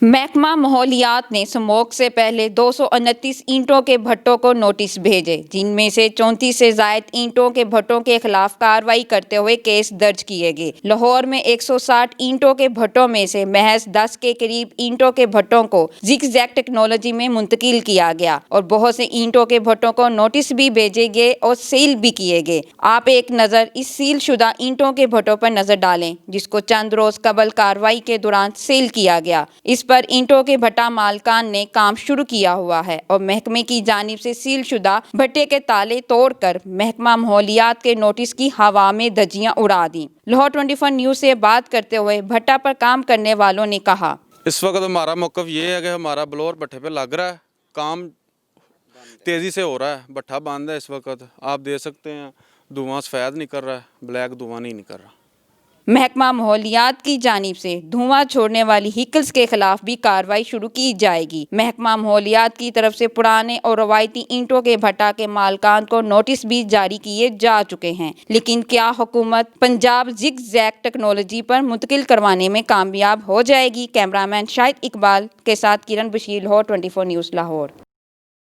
महकमा माहौलियात ने स्मोक से पहले 229 ईंटों के भट्टों को नोटिस भेजे, जिनमें से 34 से जायद ईंटों के भट्टों के खिलाफ कार्रवाई करते हुए केस दर्ज किए गए। लाहौर में 160 ईंटों के भट्टों में से महज 10 के करीब ईंटों के भट्टों को जिग-जैग टेक्नोलॉजी में मुंतकिल किया गया और बहुत से ईंटों के भट्टों को नोटिस भी भेजे गए और सील भी किए गए। आप एक नज़र इस सील शुदा ईंटों के भट्टों पर नजर डालें, जिसको चंद रोज कबल कार्रवाई के दौरान सील किया गया। इस पर ईंटों के भट्टा मालकान ने काम शुरू किया हुआ है और महकमे की जानिब से सील शुदा भट्टे के ताले तोड़कर महकमा माहौलियात के नोटिस की हवा में धज्जियां उड़ा दी। लाहौर 24 न्यूज़ से बात करते हुए भट्टा पर काम करने वालों ने कहा, इस वक्त हमारा मौक़िफ़ ये है कि हमारा ब्लोअर भट्टे पे लग रहा है, काम तेज़ी से हो रहा है, भट्टा बंद है। इस वक्त आप देख सकते हैं धुआं सफ़ेद निकल रहा है, ब्लैक धुआं नहीं निकल रहा। महकमा माहौलियात की जानिब से धुआं छोड़ने वाली व्हीकल्स के खिलाफ भी कार्रवाई शुरू की जाएगी। महकमा माहौलियात की तरफ से पुराने और रवायती ईंटों के भट्टा के मालकान को नोटिस भी जारी किए जा चुके हैं, लेकिन क्या हुकूमत पंजाब जिग-जैग टेक्नोलॉजी पर मुंतकिल करवाने में कामयाब हो जाएगी? कैमरामैन शाहिद इकबाल के साथ किरण बशीर, लाहौर 24 न्यूज़, लाहौर।